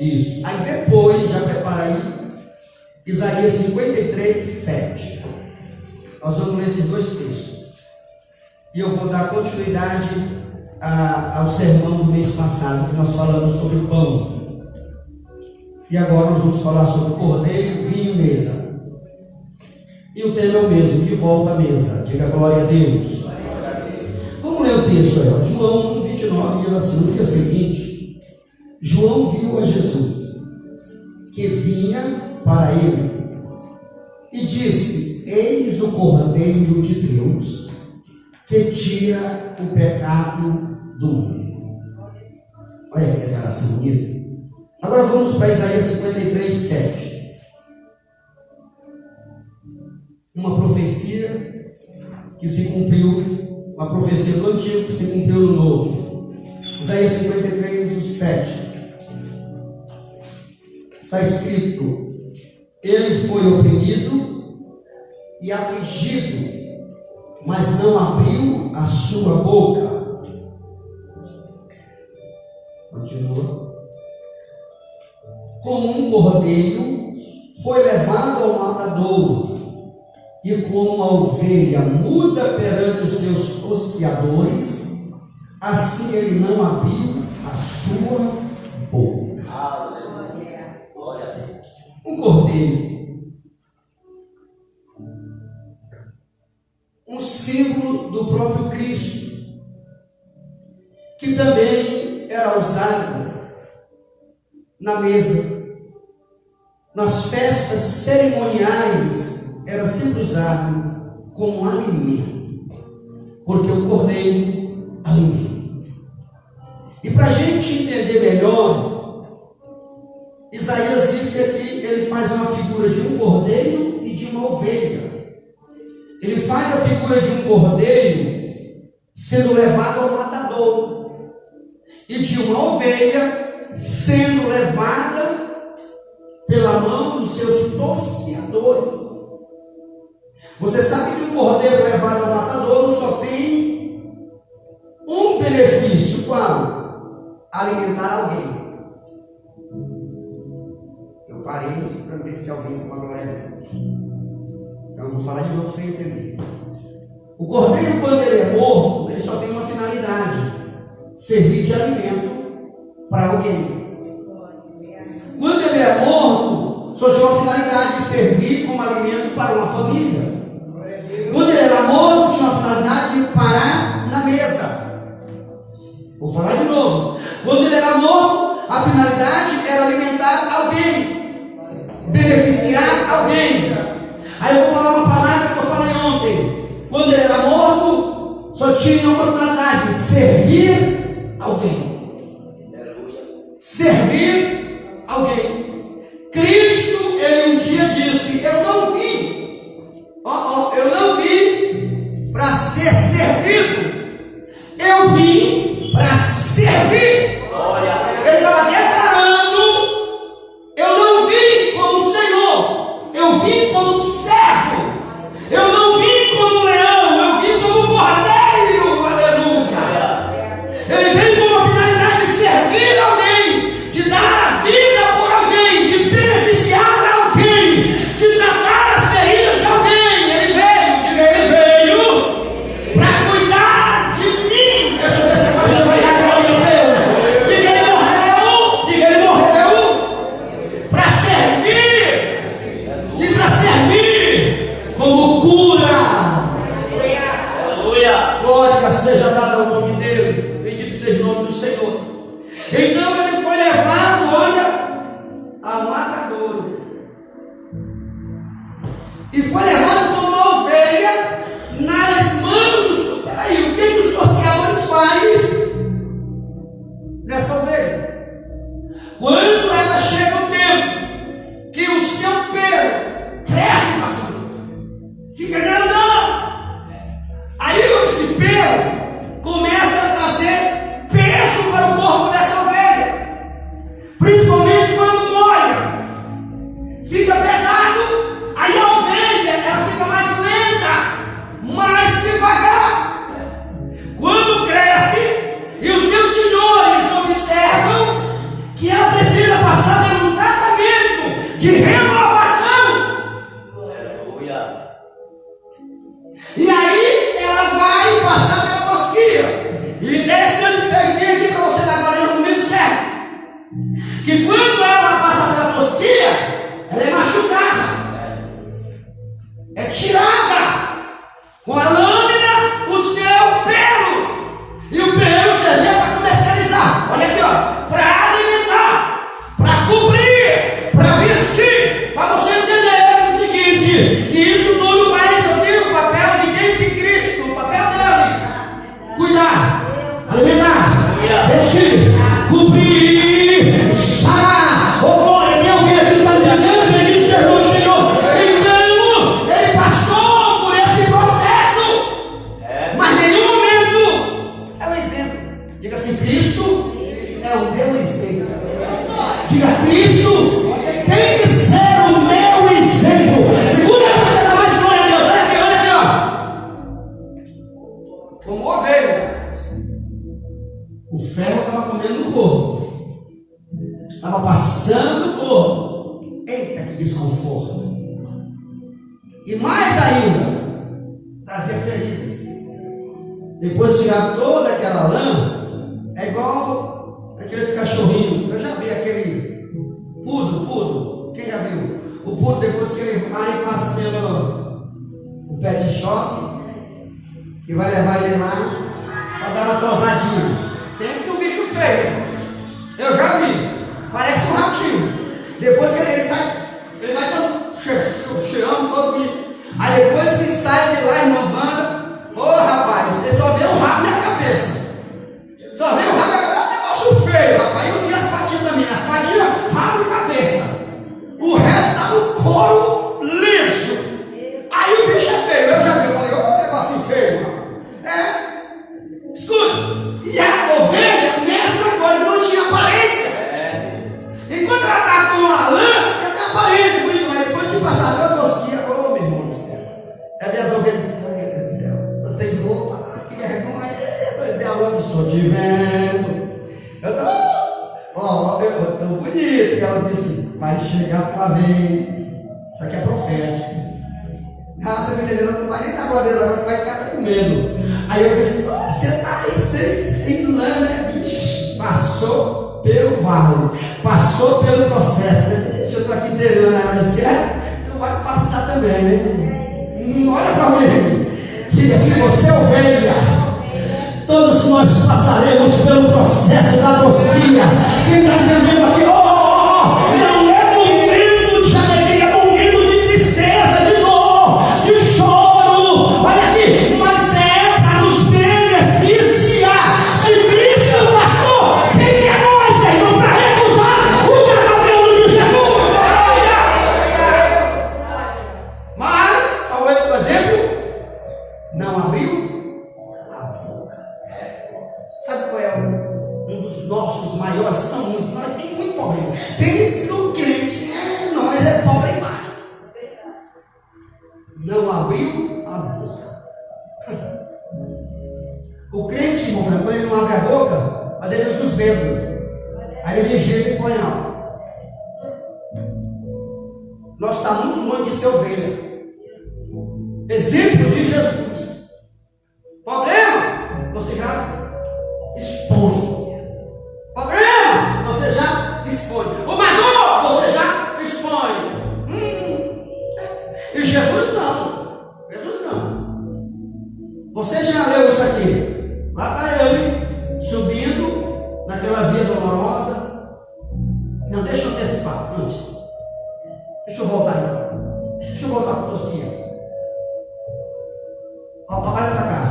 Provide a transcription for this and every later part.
Isso. Aí depois, já prepara aí, Isaías 53, 7. Nós vamos ler esses dois textos. E eu vou dar continuidade ao sermão do mês passado, que nós falamos sobre o pão. E agora nós vamos falar sobre cordeiro, vinho e mesa. E o tema é o mesmo, de volta à mesa. Diga glória a Deus. Vamos ler o texto aí. João 1,29 diz assim: no dia seguinte, João viu a Jesus, que vinha para ele, e disse: eis o Cordeiro de Deus, que tira o pecado do mundo. Olha que declaração bonita. Agora vamos para Isaías 53, 7. Uma profecia que se cumpriu, uma profecia do Antigo que se cumpriu no Novo. Isaías 53, 7. Está escrito: ele foi oprimido e afligido, mas não abriu a sua boca. Continua. Como um cordeiro foi levado ao matadouro, e como uma ovelha muda perante os seus tosqueadores, assim ele não abriu a sua boca. Um cordeiro, um símbolo do próprio Cristo, que também era usado na mesa. Nas festas cerimoniais era sempre usado como alimento, porque o cordeiro alimenta. E para a gente entender melhor, Isaías disse aqui, ele faz uma figura de um cordeiro e de uma ovelha. Ele faz a figura de um cordeiro sendo levado ao matadouro, e de uma ovelha sendo levada pela mão dos seus tosqueadores. Você sabe que um cordeiro levado ao matadouro só tem um benefício: qual? Alimentar alguém. Eu parei para ver se alguém tem uma glória a Deus. Então eu vou falar de novo para você entender. O cordeiro, quando ele é morto, ele só tem uma finalidade: servir de alimento para alguém. Quando ele é morto, só tinha uma finalidade de servir como alimento para uma família. Quando ele era morto, tinha uma finalidade de parar na mesa. Vou falar de novo. Quando ele era morto, a finalidade era alimentar alguém, beneficiar alguém. Aí eu vou falar uma palavra que eu falei ontem. Quando ele era morto, só tinha uma finalidade: servir alguém. Servir alguém. Cristo, ele um dia disse: eu não vim para ser servido, eu vim para servir. Ele estava declarando: eu não vim como Senhor, eu vim como servo, eu não vim como leão, eu vim como cordeiro. Aleluia. Ele veio com uma finalidade de servir alguém, de dar a vida por alguém, de beneficiar alguém, de tratar as feridas de alguém. Ele veio para cuidar de mim. Deixa eu ver se agora você vai dar glória a Deus. Diga, ele morreu para servir, e para servir como cura. Aleluia. Glória seja dada ao nome dele. Bendito seja o nome do Senhor. Então ele foi levado, olha, ao matadouro, e foi levado como uma ovelha nas mãos. Peraí, o que os tosqueadores fazem nessa ovelha? Quando ela chega o tempo que o seu pelo cresce, pastor, fica grandão, aí esse pelo começa a trazer peso para o corpo dessa ovelha. te cobrir. Sará. Oh, glória, tem alguém aqui que está entendendo? Bendito seja o nome do Senhor. Então, ele passou por esse processo, mas em nenhum momento é um exemplo. Diga assim: Cristo é o meu exemplo. Diga: Cristo tem que ser o meu exemplo. Segura para você dar mais glória a Deus. Olha aqui, ó. Como ovelha, o ferro estava comendo no corpo, estava passando no corpo. Eita, que desconforto! E mais ainda, trazia feridas. Depois de tirar toda aquela lã, é igual aqueles cachorrinhos. Eu já vi aquele pudo. Quem já viu? O pudo, depois que ele vai e passa pelo pet shop, que vai levar ele lá para dar uma tosadinha. Pensa que um bicho feio. Eu já vi. Parece um ratinho. Depois que ele sai, ele vai todo cheirando, todo bonito. Aí depois que sai de lá, irmã Wanda, ô rapaz, você só vê o rabo na cabeça. Só vê o rabo na cabeça. É um negócio feio, rapaz. Eu vi as patinhas também. As patinhas, rabo e cabeça. O resto está no couro liso. Aí o bicho é feio. Eu já vi. Eu falei: ô, negocinho feio. Escuta. E a ovelha, mesma coisa, não tinha aparência. Enquanto ela estava com uma lã, ela tem aparência bonita, mas depois que passava a tosquia, ô meu irmão do céu. Cadê as ovelhas? Meu Deus do céu. Você roupa, que vergonha. Ela, estou te vendo. Eu estou bonito. E ela disse: vai chegar a tua vez. Isso aqui é profético. Ah, você me entendeu? Não vai nem dar glória, agora vai ficar com medo. Aí eu disse: você está aí sem lã, né, bicho? Passou pelo vale, passou pelo processo. Eu estou aqui entendendo. Ela disse: então vai passar também, né? Olha para mim. Diga: se você é ovelha, todos nós passaremos pelo processo da tosquia. Quem está entendendo aqui? Não é momento de alegria, é momento de tristeza, de dor, de choro. Olha aqui, mas é para nos beneficiar. Se Cristo passou, quem é nós, meu irmão, para recusar o derramamento de Jesus? Mas, ao exemplo, não abriu a boca. Sabe qual é um dos nossos maiores? São muitos, nós temos muito problema. Pense no crente, nós é problemático. Não abriu a boca. O crente, irmão, quando ele não abre a boca, mas ele usa os dedos. Aí ele digita e põe algo. Nós estamos muito longe de ser ovelha. Exemplo de Jesus. Problema? Você já expõe. Problema? Você já expõe. O menor? Você já expõe. E Jesus não. Jesus não. Você já leu isso aqui? Lá está ele subindo naquela via dolorosa. Não, deixa eu antecipar antes. Deixa eu voltar então. Deixa eu voltar para o tosquinha. Olha para cá.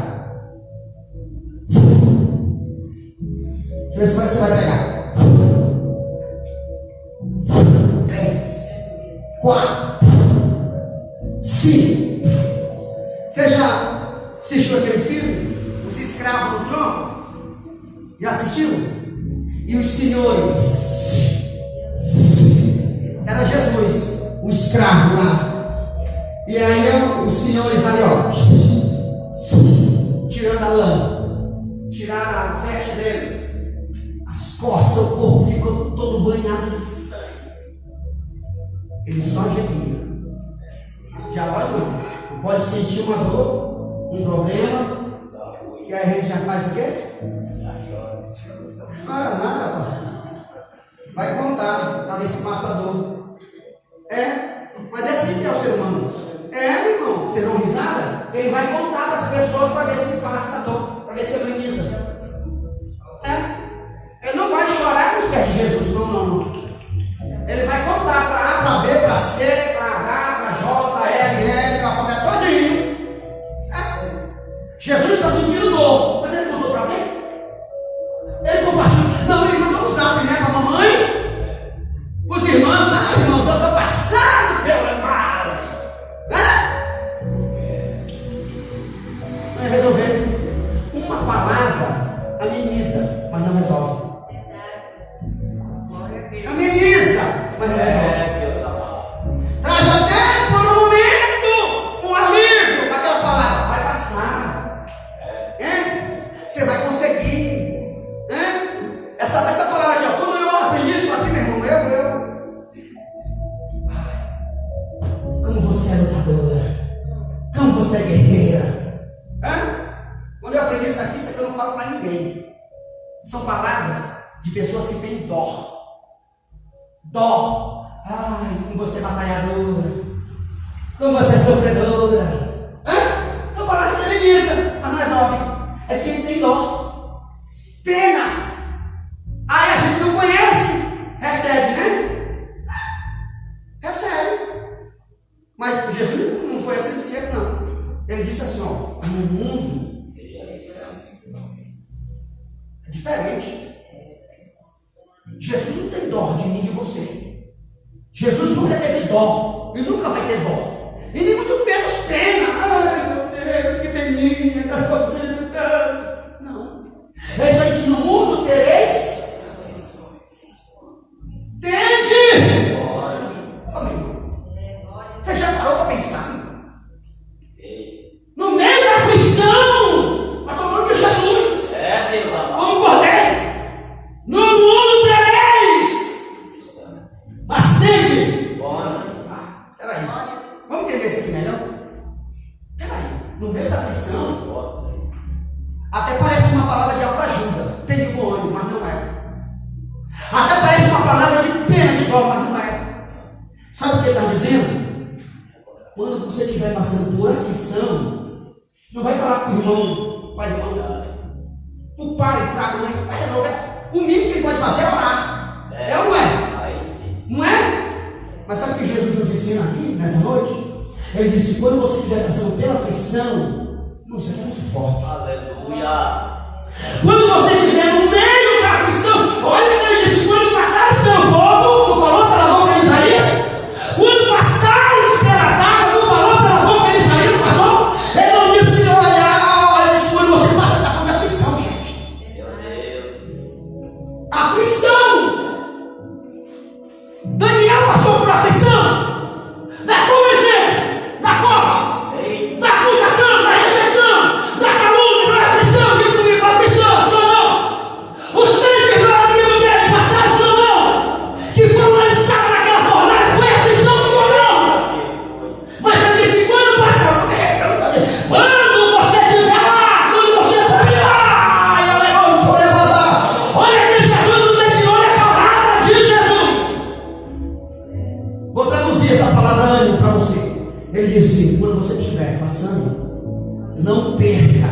Deixa eu ver se você vai pegar. 3, 4, 5. Você já assistiu aquele filme? Os escravos no trono? Já assistiu? E os senhores? Era Jesus, o escravo lá. E aí os senhores ali, ó, tirando a lã, tiraram as vestes dele, as costas, o corpo ficou todo banhado de sangue. Ele só gemia. Já nós não pode sentir uma dor, um problema, e aí a gente já faz o quê? Não, nada, pastor. Vai contar para ver se passa a dor. Mas é assim que é o ser humano. Meu irmão, você não risada? Ele vai contar para as pessoas para ver se passa a dor, para ver se ameniza. Ele não vai chorar nos pés de Jesus, não. Ele vai contar para A, para B, para C, para H, para J, L, L, para a família todinho. Jesus está sentindo dor, mas ele contou para alguém? Ele compartilhou. Ameniza, mas não resolve. Ameniza, mas não resolve. Traz até por um momento um alívio com aquela palavra. Vai passar. Você vai conseguir. Essa palavra aqui, ó, quando eu aprendi isso aqui, meu irmão, como você é lutadora. Como você é guerreira. Quando eu aprendi isso aqui eu não falo para ninguém. São palavras de pessoas que têm dó. Dó. Ai, como você é batalhadora. Como você é sofredora. São palavras que ameniza, mas não resolve. É quem tem dó. Pena. Ai, a gente não conhece. Recebe, né? Recebe. Mas Jesus não foi assim desse jeito, não. Ele disse assim, ó, no mundo é diferente. Jesus não tem dó de mim e de você. Jesus nunca teve dó e nunca vai ter dó. E nem muito menos pena. Ai, meu Deus, que peninha, que eu tô sofrendo tanto. Não. Ele só disse, no mundo tereis. Entende? Você já parou para pensar? No meio da aflição, mas estou falando de Jesus. Como cordeiro. No mundo tereis. Bastante. Peraí. Vamos entender isso aqui melhor? Peraí. No meio da aflição, até parece uma palavra de autoajuda. Tem de bom ânimo, mas não é. Até parece uma palavra de pena de dó, mas não é. Sabe o que ele está dizendo? Quando você estiver passando por aflição, não vai falar para o irmão, para o irmão, para o pai, para a mãe, vai resolver. O mínimo que ele pode fazer é orar. É ou não é? Não é? Mas sabe o que Jesus nos ensina aqui, nessa noite? Ele disse, quando você estiver passando pela aflição, não seja muito forte. Aleluia. Quando você estiver no meio da aflição, olha que ele disse, quando passares pelo fogo, não falou pela boca de Isaías? Quando passares pelas águas, não falou pela boca de Isaías, não passou? Ele não disse, olha, quando você passa, está falando de aflição, gente. Meu Deus. Aflição. Daniel passou por aflição. Da conversa, da cova, da acusação, da rejeição, da calúnia, da aflição. Diga comigo, aflição, sim ou não? Os três que foram amigo dele passaram, sim ou não? Que foram lançados naquela fornalha, foi aflição, sim ou não? Mas ele disse, quando passar, quando você estiver lá, quando você passar, olha que Jesus nos ensinou, olha a palavra de Jesus. Vou traduzir essa palavra ânimo para você. Ele disse, quando você estiver passando, não perca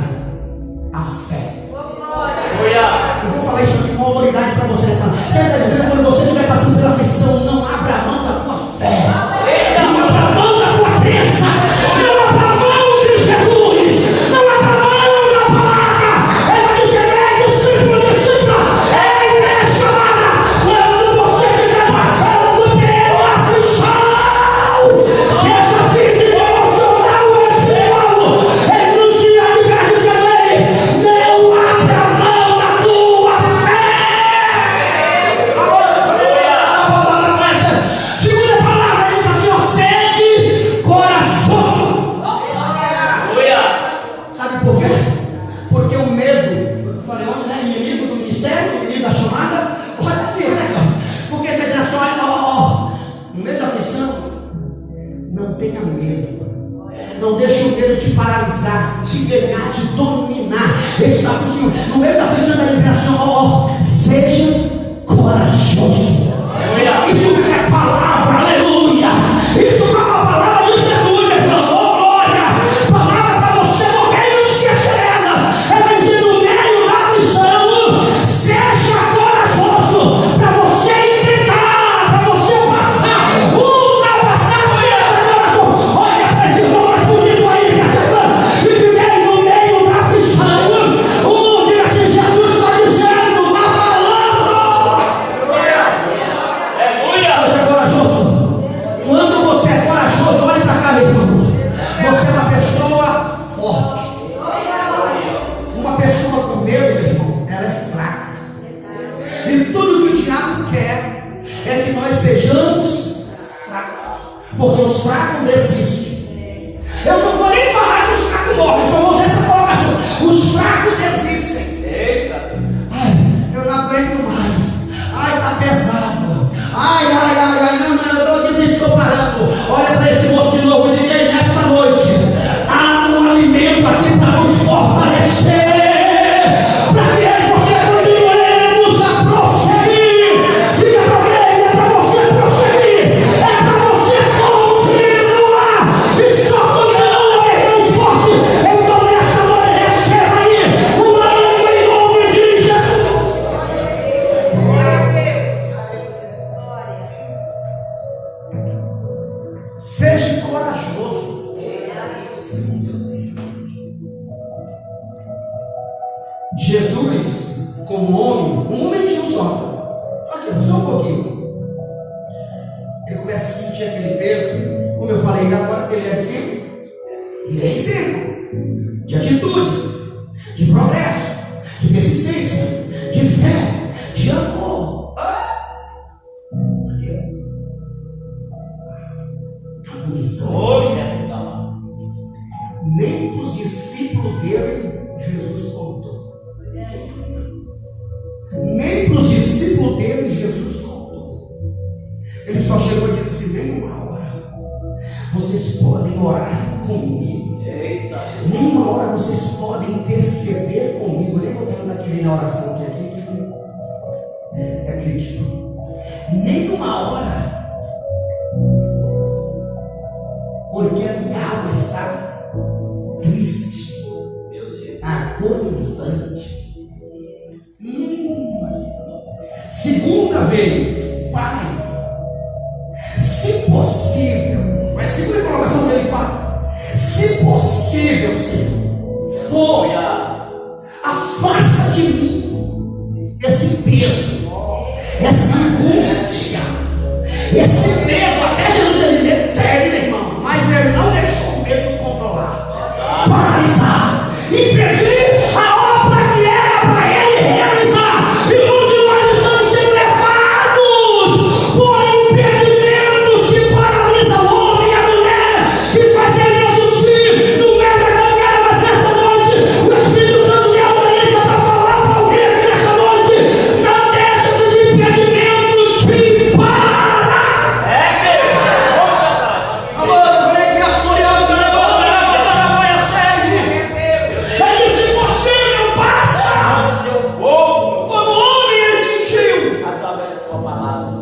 a fé. Aleluia. Eu vou falar isso aqui com autoridade para você nessa. Você está dizendo, quando você estiver passando pela aflição, não abra a mão da tua fé. Não abra a mão da tua crença. Não abra a mão de Jesus. Não abra a mão da palavra. Ele vai dizer, discípulo. É chamada. Quando você estiver passando pela aflição, seja física, emocional ou espiritual, ele nos adverte dizendo, não abra a mão da tua fé. Segunda palavra, ele diz assim, ó, sede corajoso. Sabe por quê? Porque o medo, eu falei ontem, né? Inimigo do ministério, inimigo da chamada. Olha aqui, olha aqui. Porque ele diz assim, olha, no meio da aflição, não tenha medo. Não deixe o medo te paralisar, te ganhar, te dominar. Esse está por cima. No meio da aflição, ele diz assim, seja corajoso. Isso é palavra, aleluia. Isso é uma palavra de Jesus, meu irmão. Oh, glória. Palavra para você morrer e não esquecer ela. Ela diz, no meio da aflição, seja corajoso. Para você enfrentar, para você passar, ultrapassar, seja corajoso. Olha para esse irmão mais bonito aí, percebendo? E diga no meio da aflição, diga assim, Jesus está dizendo, está falando. Seja corajoso. os fracos desistem. Eu não vou nem falar que os fracos morrem, só vou usar essa colocação. Os fracos desistem. Eita. Ai, eu não aguento mais. Ai, tá pesado. Ai, não, eu estou parando. Olha para esse moço de novo e diga aí nesta noite: há um alimento aqui para nos fortalecer. Para que você continuemos a prosseguir. Diga para alguém, é para você prosseguir. É para você continuar. E só continua, meu irmão forte. Então nesta noite receba aí o ânimo em nome de Jesus. Seja corajoso. Jesus, como homem, um homem tinha um só. Aqui, só um pouquinho. Ele começa a sentir aquele peso. Como eu falei agora, ele é exemplo. Ele é exemplo de atitude, de progresso, de persistência, de fé, de amor. Hoje é final. Nem para os discípulos dele, Jesus contou. Nem para os discípulos dele, Jesus contou. Ele só chegou e disse: nem uma hora vocês podem orar comigo. Eita. Nem uma hora vocês podem interceder comigo. Eu nem vou perguntar que vem na oração que é crítico. Nem uma hora. Porque a minha alma está triste, agonizante. Segunda vez, Pai, se possível, mas a segunda colocação que ele fala: se possível, Senhor, for, afasta de mim esse peso, essa angústia, esse medo. Até Jesus teve medo, meu irmão, mas ele não deixou o medo controlar. Paralisar, impedir a obra que era para ele realizar. Irmãos, e nós estamos sendo levados por impedimentos que paralisam o homem e a mulher, que faz ele resistir no meio da caminhada. Mas essa noite o Espírito Santo me autoriza para falar para alguém aqui nessa noite: não deixa esses impedimentos te parar. Ele disse: possível, passa. Como homem ele sentiu. Através da tua palavra.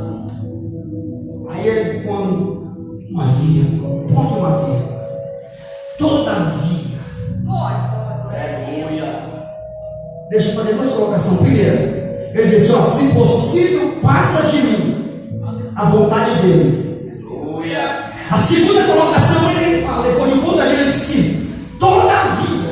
Aí ele põe uma vírgula, ponto uma vírgula. Todavia. Aleluia. Deixa eu fazer duas colocações. Primeiro, ele disse: ó, se possível, passa de mim a vontade dele. Aleluia. A segunda colocação ele fala, depois de ponto ele disse: todavia,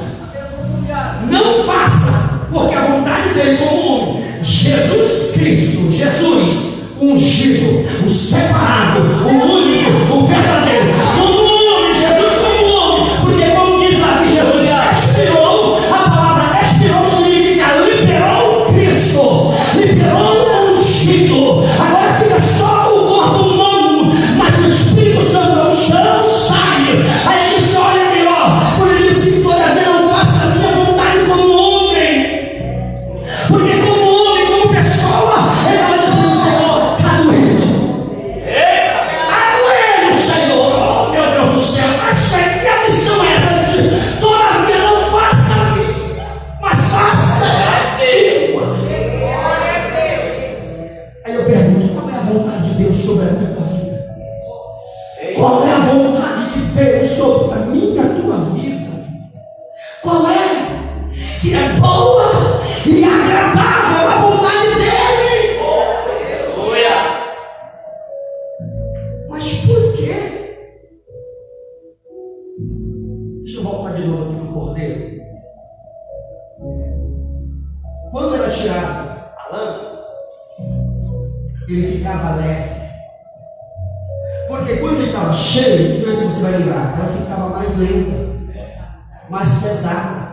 não faça, porque a vontade dele como homem, Jesus Cristo, Jesus, o ungido, o separado, o único, o verdadeiro, como homem, Jesus como homem, porque como diz lá que Jesus expirou, a palavra expirou significa liberou Cristo, liberou o ungido. Agora fica só o corpo humano, mas o Espírito Santo não sai. Aí ele disse: olha ali, ó, por ele disse: todavia não faça a minha vontade como homem, porque como homem, como pessoa, ele vai dizer: Senhor, está doendo. Está doendo, Senhor. Oh, meu Deus do céu, mas que a missão é essa? Ele disse: todavia não faça a minha, mas faça a tua. Aí eu pergunto: qual é a vontade de Deus sobre a minha vida? Qual é a vontade de Deus sobre a minha e a tua vida? Qual é? Que é boa e agradável a vontade dele. Aleluia. Mas por quê? Deixa eu voltar de novo aqui no cordeiro. Quando era tirado a lã, ele ficava leve. Porque quando ele estava cheio, deixa eu ver se você vai lembrar, ela ficava mais lenta, mais pesada.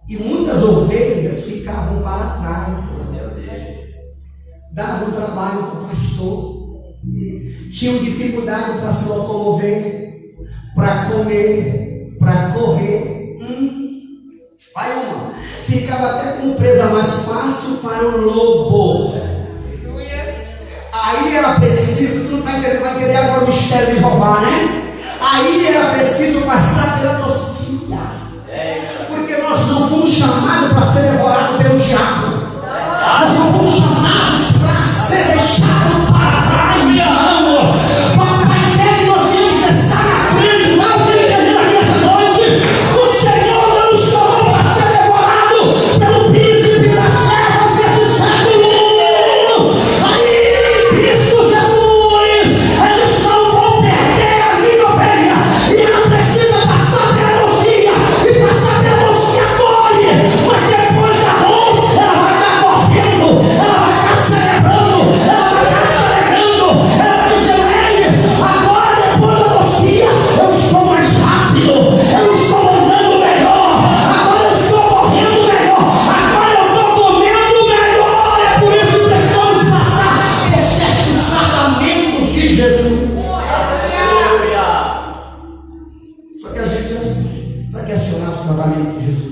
E muitas ovelhas ficavam para trás. Davam trabalho para o pastor. tinham dificuldade para se locomover, para comer, para correr. Vai uma. Ficava até com presa mais fácil para o lobo. Aí era preciso, tu não vai querer agora o mistério de roubar, né? Aí era preciso passar pela tosquia. Porque nós não fomos chamados para ser devorados pelo diabo. Nós não fomos chamados para ser deixados para trás, não. Papai quer que nós venhamos estar na frente, não tem perdido aqui essa noite. O Senhor não nos chamou para ser devorado pelo príncipe das trevas desse século. Aí, Cristo Jesus, eles não vão perder a minha ovelha. E ela precisa passar pela tosquia e passar pela tosquia dói. Mas depois da dor, ela vai estar correndo, ela vai estar celebrando, ela vai estar celebrando, ela vai dizer: ei, agora depois da tosquia, eu estou mais rápido, eu estou andando melhor, agora eu estou correndo melhor, agora eu estou comendo melhor. É por isso que precisamos passar por certos tratamentos de Jesus. Só que a gente vai questionar os tratamentos de Jesus.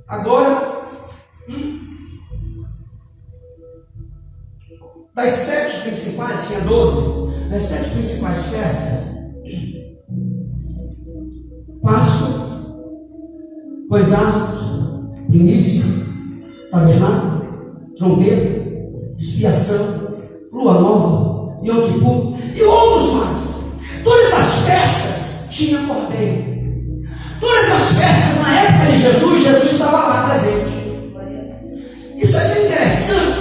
Agora, das 7 principais, tinha 12, das 7 principais festas: Páscoa, Pães Asmos, Primícia, Tabernáculo, Trombeta, Expiação, Lua Nova, Yom Kippur e outros mais. Todas as festas tinham cordeiro. Todas as festas na época de Jesus, Jesus estava lá presente. Isso aqui é interessante,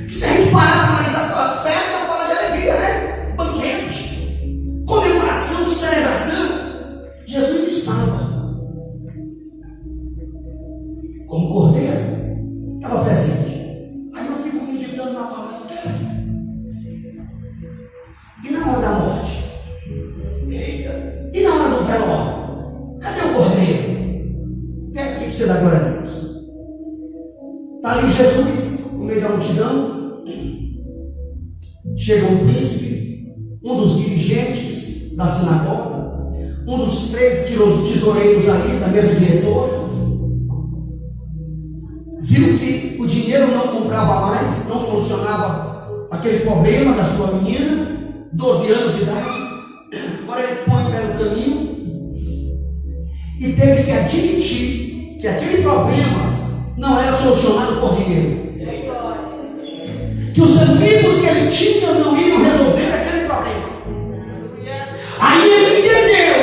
que se a gente parar para analisar a festa, fala de alegria, né? Banquete, comemoração, celebração. Jesus estava como cordeiro, estava presente. Aí eu fico meditando na palavra. E na hora da morte? E na hora do velório? Cadê o cordeiro? Quem é que precisa da glória a Deus? Está ali Jesus, no meio da multidão. Chega um príncipe, um dos dirigentes da sinagoga, um dos 3 tesoureiros ali, da mesa diretora. Viu que o dinheiro não comprava mais, não solucionava aquele problema da sua menina, 12 anos de idade. Agora ele põe o pé no caminho e teve que admitir que aquele problema não era solucionado por dinheiro. Que os amigos que ele tinha não iam resolver aquele problema. Aí ele entendeu.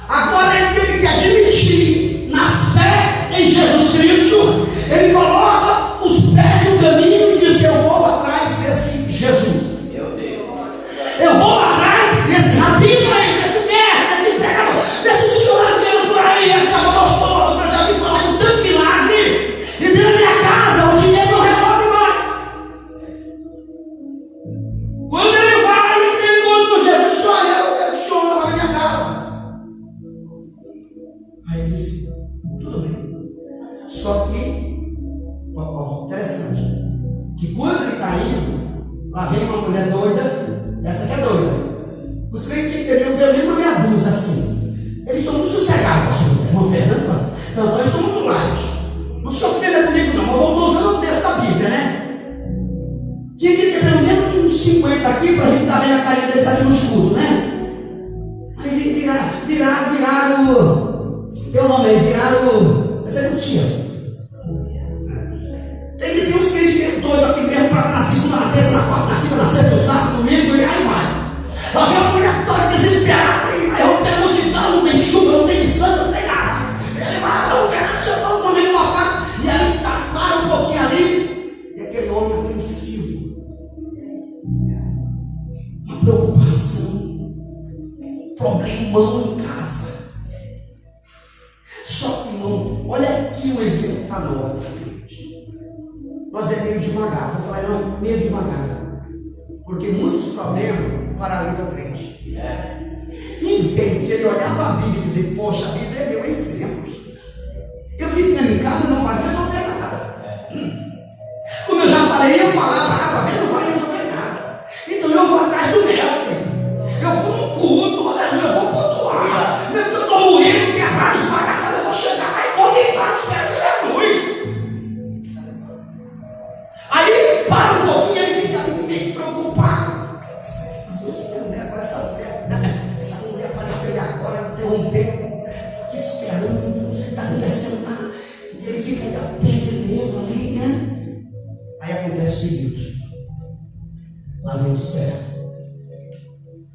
Agora ele teve que admitir, na fé em Jesus Cristo, ele coloca os pés no caminho e diz: eu vou atrás desse Jesus. Eu vou atrás desse rabino aí, desse mestre, desse pregador, desse missionário que anda por aí, essa gostosa, que eu já vi falar de tanto milagre. E dentro da minha casa, o dinheiro não resolve mais. Quando ele vai, ele encontra Jesus, só eu quero que o senhor vá na minha casa. Aí ele disse: tudo bem. Só que, interessante, que quando ele está indo, lá vem uma mulher doida. Essa aqui é doida. Os crentes entendiam pelo menos uma meia dúzia assim. Eles estão muito sossegados, pastor. Irmão Fernando, então nós estamos muito light. Não se ofenda comigo, não. Eu vou usando o texto da Bíblia, né? Tinha que ter pelo menos uns 50 aqui para a gente estar vendo a carinha deles ali no escudo, né? Aí viraram o. Tem o nome aí, viraram o. Executivo. Tem que ter uns crentes doidos aqui mesmo para na segunda, na terça, na quarta, na quinta, na sexta, no sábado, no domingo, e aí vai. Lá vem uma mulher toda desesperada, aí rompe a multidão, não tem chuva, não tem distância, não tem nada. Ele vai, não tem nada, você não vai tocar, e ali para um pouquinho ali, e aquele homem apreensivo, uma preocupação, problemão em casa. Só que, irmão, olha aqui o exemplo para nós. Nós é meio devagar, vou falar não, meio devagar, porque muitos problemas paralisam o crente. Em vez de ele olhar para a Bíblia e dizer: poxa, a Bíblia é meu exemplo, eu ficando em casa não vai resolver nada. Como eu já falei, eu dando certo.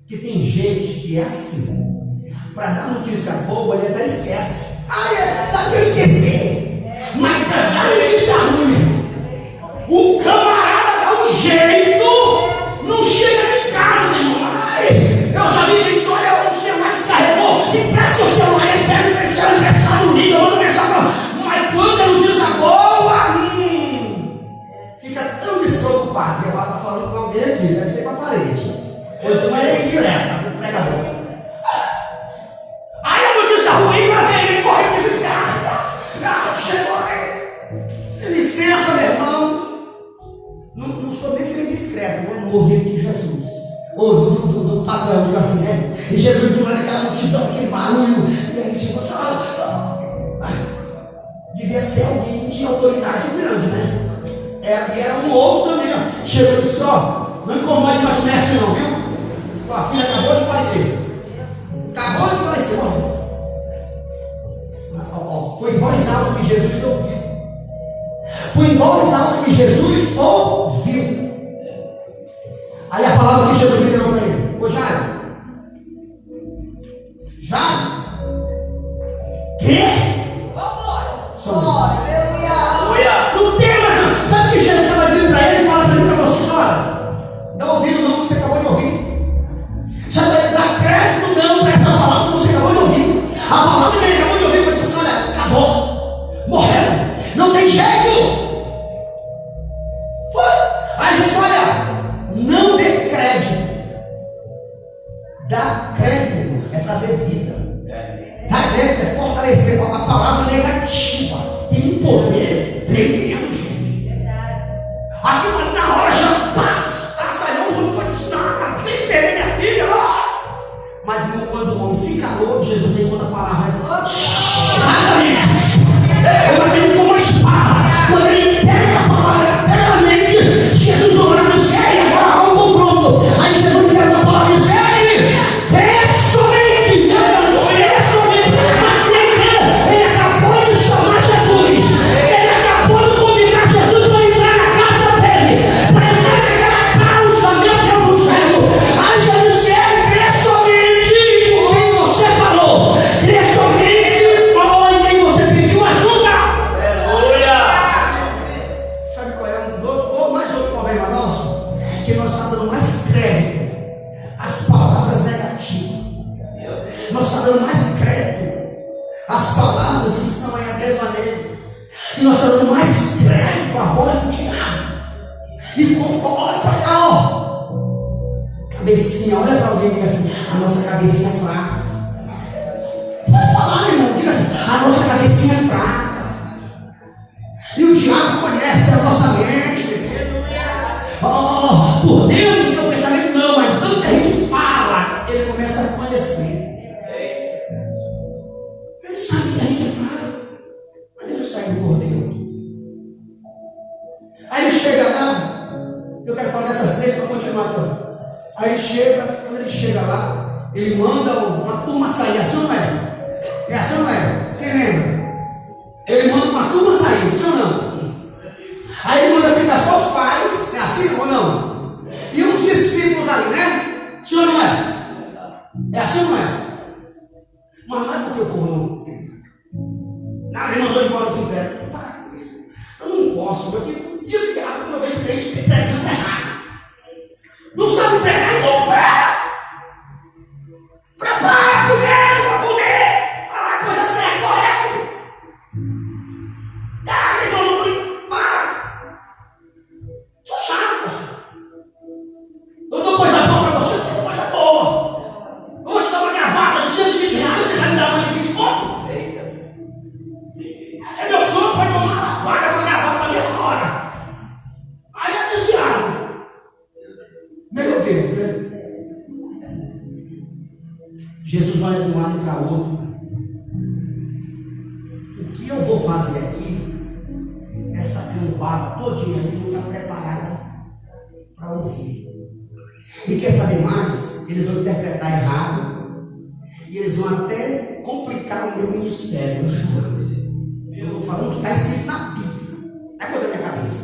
Porque tem gente que é assim. Para dar notícia boa, ele até esquece. Sabe que eu esqueci? Mas para dar notícia ruim, o camarada dá um jeito, não chega em casa, meu irmão. Eu já vi isso, olha, o celular descarregou, me presta o celular, ele pega o celular emprestado, liga, eu vou começar pra... Mas quando é notícia boa, fica tão despreocupado. Eu estava falando com alguém aqui, deve ser para a parede. Ou então é indireta, com o pregador. Aí a notícia ruim, lá vem ele corre desesperado. Chegou aí. Licença, meu irmão. Não sou nem ser discreto, né? No ouvido de Jesus. Ou do padrão, digo assim, né? E Jesus do lado daquela multidão, aquele barulho. E aí, tipo, devia ser alguém de autoridade grande, né? Era um outro também, ó. Chegou e disse, ó, não incomode mais o mestre não, viu? Tua filha acabou de falecer. Acabou de falecer, ó. Foi em voz alta que Jesus ouviu. Foi em voz alta que Jesus ouviu. Aí a palavra que Jesus me deu para ele. Ô Jairo. Quê? Não tem mais. Sabe o que Jesus estava dizendo para ele? Fala para mim, para você, olha. Não ouviram não que você acabou de ouvir. Sabe, dá crédito não para essa palavra que você acabou de ouvir. A palavra que ele acabou de ouvir foi assim, olha, acabou. Morreram. Não tem jeito. Aí Jesus, olha, não dê crédito. Dar crédito, meu irmão, é trazer vida. Dar crédito é fortalecer a palavra negativa. Tem um poder tremendo, gente. Aqui na hora já saiu um pouco de nada, nem perder minha filha. Mas irmão, quando o homem se calou, Jesus veio com a palavra. Eu acredito com uma espada. Quando ele pega a palavra claramente, Jesus orou no céu e agora há um confronto. Aí Jesus pega a palavra e diz: crê somente. Crê somente. Mas quem crê? Ele acabou de chamar Jesus. Ele acabou de convidar Jesus para entrar na casa dele, para entrar naquela calça, meu Deus do céu. Aí Jesus disse: crê somente em quem você falou. Crê somente em quem você pediu ajuda. Sabe qual é mais outro problema nosso? Que nós estamos dando mais crédito às palavras negativas. Nós estamos dando mais crédito às palavras que estão aí a desvaneio. E nós estamos dando mais crédito à voz do diabo. E olha para cá, ó. Cabecinha, olha para alguém e diga assim: a nossa cabecinha é fraca. Pode falar, meu irmão, diga assim: a nossa cabecinha é fraca. E o diabo conhece a nossa mente. Por dentro do teu pensamento não, mas tanto que a gente fala, ele começa a conhecer. Ele sabe que a gente é fraco. Mas deixa eu sair do cordeiro. Aí ele chega lá. Eu quero falar dessas três para continuar aqui. Aí ele chega, quando ele chega lá, ele manda uma turma sair. Assim não é? É assim não é? Quem lembra? Ele manda uma turma sair, sim ou não? Aí ele manda ficar só os pais, é assim ou não? E uns discípulos ali, né? Sim ou não é? É assim ou não é? Mas não é porque o povo não. Ele mandou embora o secreto. Para com isso. Eu não posso, eu fico desviado quando eu vejo crente pregando errado. Não sabe pregar, então prega. Prepara primeiro para comer. Fala a coisa certa, correto. Irmão, para. Sou chato, pastor. Eu dou coisa boa para você, eu tenho coisa boa. Eu vou te dar uma gravata de R$120, você vai me dar uma de 20 conto? É meu sonho, pode tomar uma paga para gravata na minha hora. Aí é desviado. Meu Deus, né? Jesus olha de um lado para o outro. O que eu vou fazer aqui? Essa cambada todinha aí não está preparada para ouvir. E quer saber mais? Eles vão interpretar errado. E eles vão até complicar o meu ministério. Eu estou falando que está escrito na Bíblia. É coisa da minha cabeça.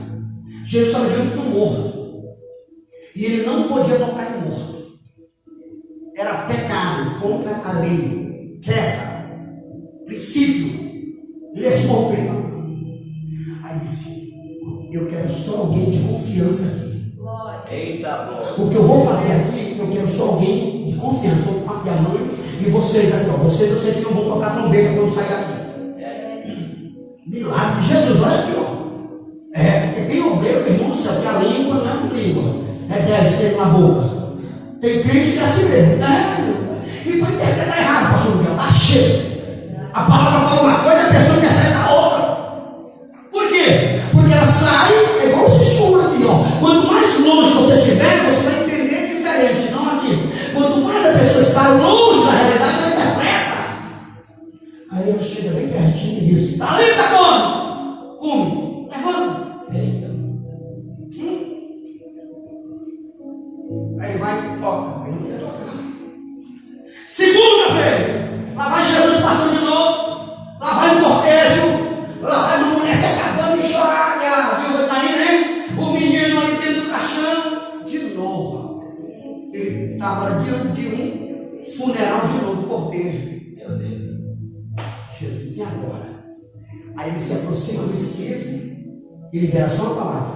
Jesus estava diante do morro. E ele não podia tocar em morto. Era pecado contra a lei, regra, princípio. Ele ia se corromper. Aí disse: eu quero só alguém de confiança aqui. Eita, glória. O que eu vou fazer aqui, eu quero só alguém de confiança. O pai e a mãe e vocês aqui, ó. Vocês, eu sei que não vão tocar trombeta quando sair daqui. Milagre de Jesus, olha aqui, ó. Porque tem obreiro, meu irmão do céu, que a língua não é uma língua, é 10 dedos na boca. Tem crente que é assim mesmo. E para interpretar errado, pastor Miguel, tá cheio. A palavra fala uma coisa, a pessoa interpreta a outra. Por quê? Porque ela sai, é igual o sussurro aqui, ó. Quanto mais longe você estiver, você vai entender diferente. Não assim. Quanto mais a pessoa está longe da realidade, ela interpreta. Aí ela chega bem pertinho e diz: Talita, come! Come! Levanta! Aí ele vai e toca. Ele não quer tocar. Segunda vez, lá vai Jesus passando de novo. Lá vai o cortejo. Lá vai uma mulher se acabando de chorar. A viúva está aí, né? O menino ali dentro do caixão. De novo. Ele está agora diante de um funeral de novo, cortejo. Meu Deus. Jesus disse: agora. Aí ele se aproxima do esquife e libera só uma palavra.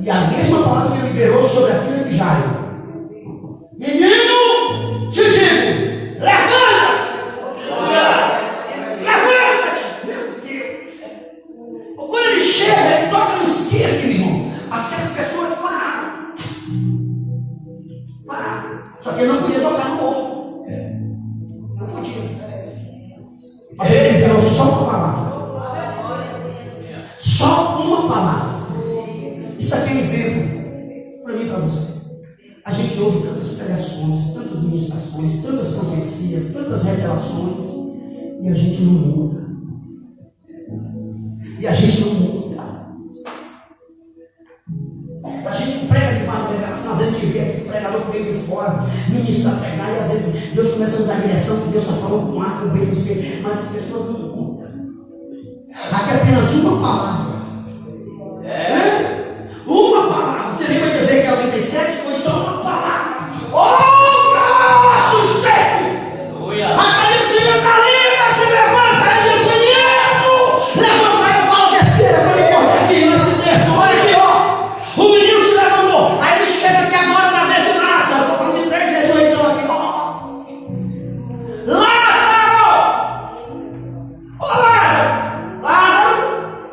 E a mesma palavra que ele liberou sobre a filha de Jairo. Menino, te digo, levanta-te! Levanta-te! Meu Deus! Quando ele chega, ele toca no esquife, irmão. As pessoas pararam. Pararam. Só que ele não podia tocar no outro. Não podia. Mas ele liberou só uma palavra. Só uma palavra. Isso aqui é exemplo para mim e para você. A gente ouve tantas pregações, tantas ministrações, tantas profecias, tantas revelações, e a gente não muda. E a gente não muda. A gente prega demais na revelação, às vezes a gente vê aqui o pregador que veio de fora, ministra a pregar, e às vezes Deus começa a nos dar a direção que Deus só falou com A, com B, com C, mas as pessoas não mudam. Aqui é apenas uma palavra. Uma palavra. Você lembra de Ezequiel 37? Foi só uma palavra. Oh, braço seco! A cabecinha está linda, te levanta. Aí diz: menino, levanta. Aí eu falo terceira, para ele cortar aqui nesse texto. Olha aqui, ó. O menino se levantou. Aí ele chega aqui agora na vez de Lázaro. Estou falando de 3 ressurreições aqui. Lázaro! Ô, Lázaro! Lázaro!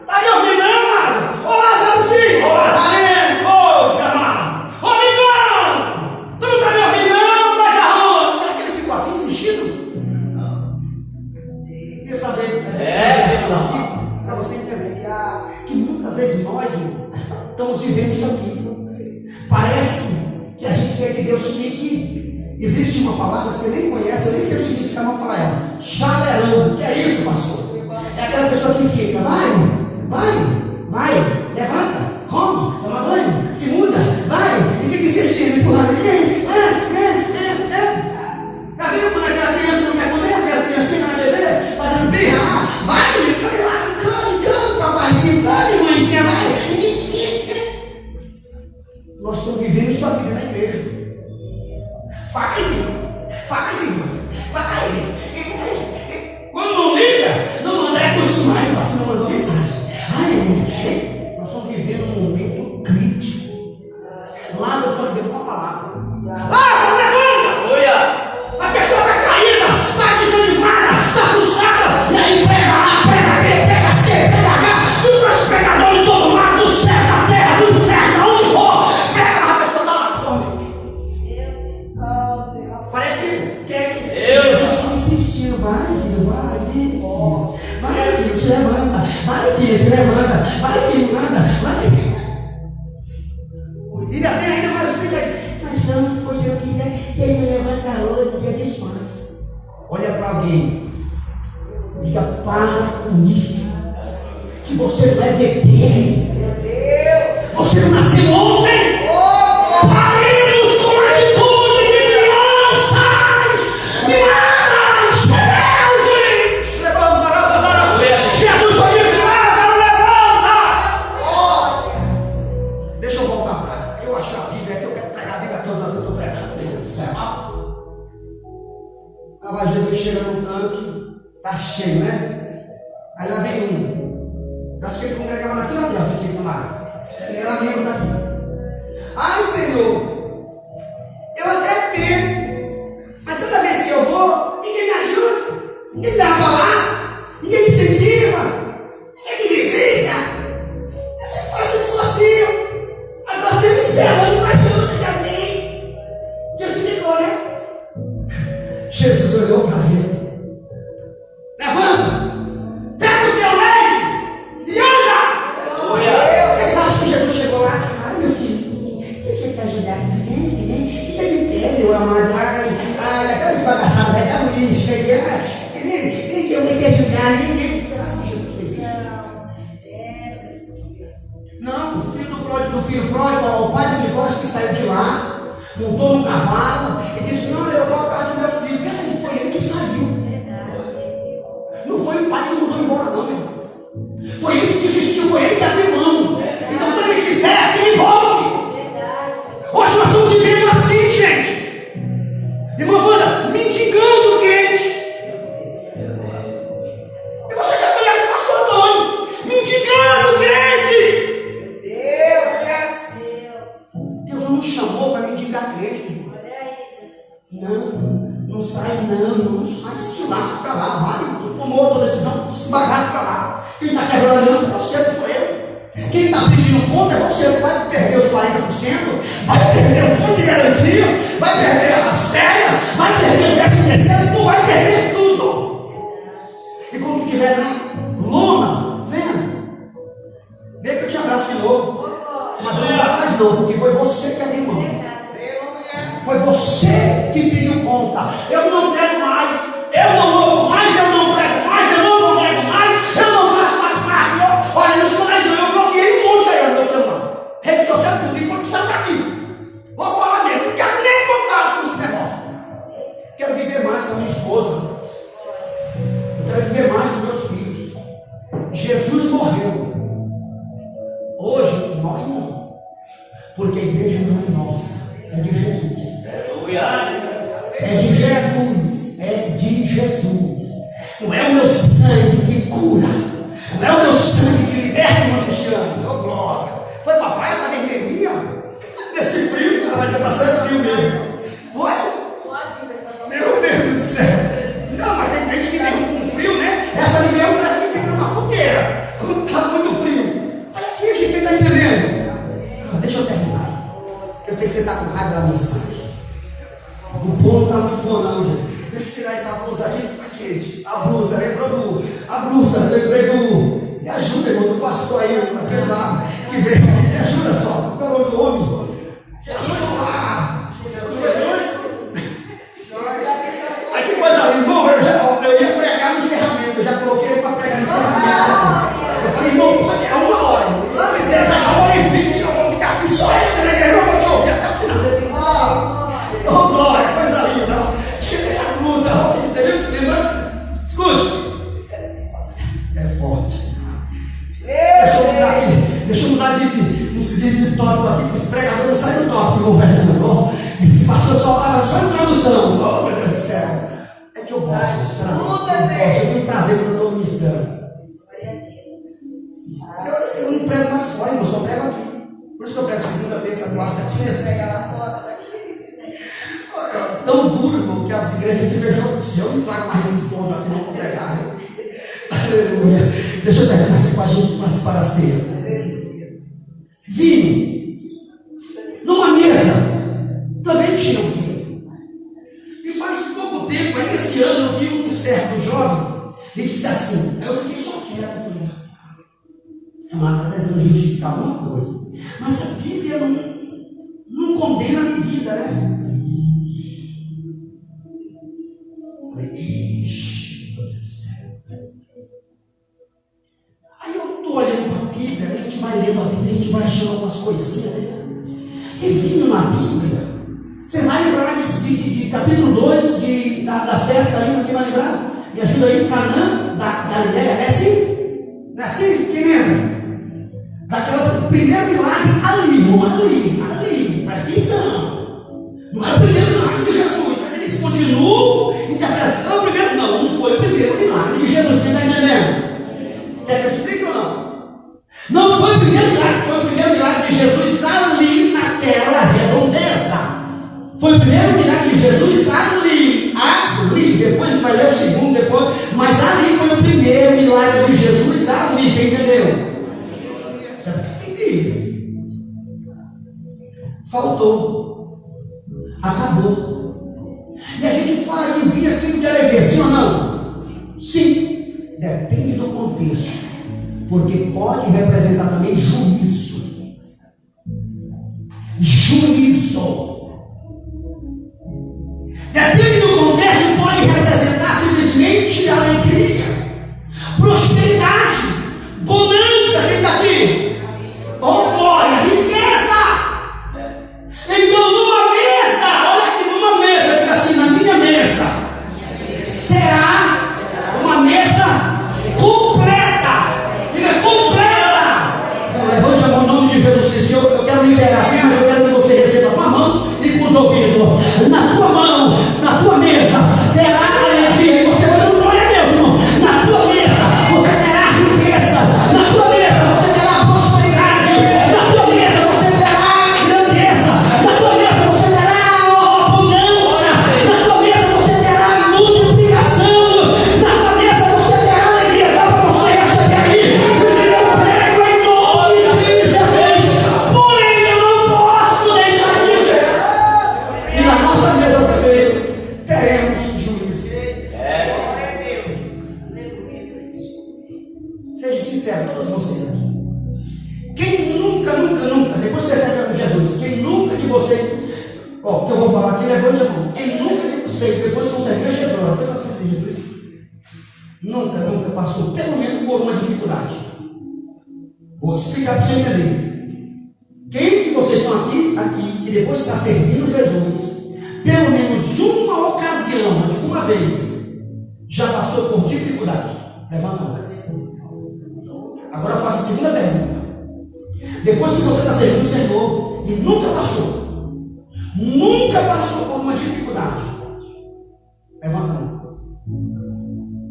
Está me ouvindo, não, Lázaro? Ô, Lázaro, sim! Ô, Lazareno! Ô, chamado! Ô, Migão! Tu não está me ouvindo, não? Mas arruma! Será que ele ficou assim, insistindo? Não. Queria saber É, para você entender que muitas vezes nós, irmão, estamos vivendo isso aqui. Parece que a gente quer que Deus fique. Existe uma palavra que você nem conhece, eu nem sei o significado, não falar ela. Chalerando. O que é isso, pastor? É aquela pessoa que fica: vai, levanta, come, toma banho, se muda, vai, e fica insistindo, empurrando. Já viu quando aquela criança não quer comer, aquelas criancinhas não quer beber, fazendo birra lá? Vai, menino, come lá, come, papai, se come, mãezinha, vai. Nós estamos vivendo isso aqui na igreja. Faz, irmão, vai. Quando não liga, não manda acostumar, você não mandou mensagem. Nós estamos vivendo um momento crítico. Lázaro só deu uma palavra. Lázaro, levanta! A pessoa está caída, está desanimada, está frustrada. E aí pega A, pega B, pega C, pega H, tudo mais pregador de todo lado, do céu, da terra, do inferno, aonde for. Pega a pessoa, está lá, dorme. Parece que Jesus está insistindo: vai, filho, vai, filho. Vai, filho, te levanta. Vai, filho, te levanta. Vai, filho, anda. Vai. E ainda tem ainda mais filho aí. Mas não, se fosse eu que ele me levanta hoje, dia desfaz. Olha para alguém. Diga: para com isso. Que você não é bebê. Você não nasceu ontem. Paremos com a atitude de crianças. Meninas, rebeldes. Levanta. Jesus só disse: Lázaro, levanta. Deixa eu voltar atrás. Eu acho a Bíblia que eu quero pregar a Eu acho que ele congregava na Filadélfia, aqui na área. Ele era membro daqui. Ai, Senhor, eu até tento, mas toda vez que eu vou, ninguém me ajuda, ninguém me dá a palavra, ninguém me incentiva, ninguém me visita. Eu sempre faço isso assim. Agora sempre esperando uma ajuda de alguém. Jesus ficou, né? Jesus olhou para ele. Levanta! Pega o teu leite e anda! Vocês acham que Jesus chegou lá? Ai, meu filho, deixa eu te ajudar aqui, né? Fica de pé, meu amado. Ai, aquelas bagaçadas vai dar uísque. Nem que eu vou te ajudar, nem. Você acha que Jesus fez isso? Não, o filho pródigo, o pai do filho pródigo que saiu de lá, montou no cavalo e disse: não, eu vou atrás do meu filho. Peraí, foi ele que saiu. Não foi o pai que mandou embora, não, meu irmão. Foi ele que desistiu, foi ele que abriu mão. Então, quando ele quiser, que ele volte. Hoje nós estamos vivendo assim, gente. Irmã Wanda, mendigando o crente. E você já conhece o pastor Antônio, mendigando o crente. Deus não nos chamou para mendigar crente. Não sai, não sai, se lasca para lá, vai. Tomou outra decisão, se bagaça para lá. Quem está quebrando a aliança é você, não sou eu. Quem está pedindo conta é você, vai perder os 40%, vai perder o fundo de garantia, vai perder a férias, vai perder o 13º, tu vai perder tudo. E quando tu estiver na lona, vem que eu te abraço de novo. Mas não dá mais não, porque foi você que abriu mão. Foi você que pediu conta. Eu não quero mais, eu não louvo mais, eu não prego mais, eu não congrego mais, eu não faço mais parte. Olha, nos canais eu bloqueei um monte aí no meu celular. Rede social, tudo, e foi que saiu daqui. Vou falar mesmo, não quero nem contar com esse negócio. Quero viver mais com a minha esposa. Eu quero viver mais com meus filhos. Jesus morreu. Hoje, nós não. Porque a igreja não é nossa, é de Jesus. É de Jesus, é de Jesus. Não é o meu sangue que cura, não é o meu sangue que liberta o meu cristiano. Ô glória! Foi pra praia da vermelhinha? Nesse frio, ela vai dizer pra sangue frio mesmo. Foi? Meu Deus do céu! Não, mas tem gente que vem com frio, né? Essa ali mesmo parece que fica numa fogueira. Tá muito frio. Olha aqui, gente, quem está entendendo? Deixa eu terminar. Eu sei que você está com raiva da mensagem. O bolo não está muito bom, não, gente. Deixa eu tirar essa blusa aqui, está quente. A blusa, lembrei do. Me ajuda, irmão, do pastor aí, aquele lá, que veio aqui. Me ajuda só, qual é o nome do homem? Me ajuda lá. Ai, que coisa linda, irmão. Eu ia pregar no encerramento, eu já coloquei ele para pregar no encerramento. Eu falei, irmão, pode é 1 hora. Se quiser dar 1h20, eu vou ficar aqui só ele, eu vou te ouvir até o final. Oh, glória, coisa linda. Tirei a blusa, entendeu? Lembrando? Escute. É forte. Deixa eu mudar de. Não se diz de tópico aqui, que esse pregador não sai do tópico, governador. Esse pastor só introdução. Oh, meu Deus do céu. É que eu gosto, sinceramente. Eu tenho prazer quando eu estou ministrando. Eu não prego mais fora, eu só prego aqui. Por isso que eu prego segunda, terça, quarta, terça. Tão duro, irmão, que as igrejas se vejam. Se eu não trago mais esse ponto aqui, não vou pregar. Aleluia. Deixa eu terminar aqui com a gente para a ceia. Vinho. Numa mesa também tinha um vinho. E faz pouco tempo, aí esse ano, eu vi um certo jovem e disse assim. Aí eu fiquei só quieto. Eu falei, essa mata está tentando justificar alguma coisa. Mas a Bíblia não condena a bebida, né? Ixi, meu Deus do céu. Aí eu estou olhando para a Bíblia, a gente vai lendo a Bíblia, a gente vai achando algumas coisinhas, né? E vindo na Bíblia, você vai lembrar de capítulo 2 da festa aí, quem vai lembrar? Me ajuda aí, Canaã da Galileia, é assim? Não é assim? Quem lembra? Daquela primeiro milagre ali, presta atenção. Não é o primeiro milagre de Jesus, eles continuam interpretando. Não foi o primeiro milagre de Jesus, você está entendendo? Quer que eu explique ou não? foi o primeiro milagre de Jesus ali naquela redondeza. Foi o primeiro milagre de Jesus ali. Depois a gente vai ler o segundo depois. Mas ali foi o primeiro milagre de Jesus ali. Quem entendeu? Você entendeu? Faltou. Acabou. E a gente fala que vinha assim de alegria, sim ou não? Sim. Depende do contexto. Porque pode representar também juízo. Juízo. Depende do contexto, pode representar simplesmente alegria, prosperidade, bonança. Quem está aqui? Oh glória, riqueza. Então numa mesa, olha aqui, numa mesa, diga assim, na minha mesa será uma mesa completa. Diga completa. Levante a mão em nome de Jesus Cristo. Eu quero liberar aqui, mas eu quero que você receba com a mão e com os ouvidos. Na tua mão, na tua mesa terá alegria. Você vai dando glória a Deus, irmão. Na tua mesa você terá riqueza. Na tua mesa você terá prosperidade. Na tua mesa você terá grandeza. Na tua mesa você terá abundância. Na tua mesa você terá multiplicação. Na tua mesa você terá alegria. Dá para você receber aí. Eu prego em nome de Jesus. Porém eu não posso deixar isso. E na nossa mesa também teremos juízo. Seja sincero, todos vocês aqui. Quem nunca, depois que você recebe com Jesus, quem nunca de vocês, que eu vou falar aqui, levante a mão. Quem nunca de vocês, depois que você recebe Jesus, depois que você Jesus, nunca passou, pelo menos por uma dificuldade. Vou explicar para você entender. Quem de vocês estão aqui, e depois que está servindo Jesus, pelo menos uma ocasião, uma vez, já passou por dificuldade? Levanta a mão. Agora eu faço a segunda pergunta. Depois que você está servindo o Senhor e nunca passou por uma dificuldade, levanta a mão.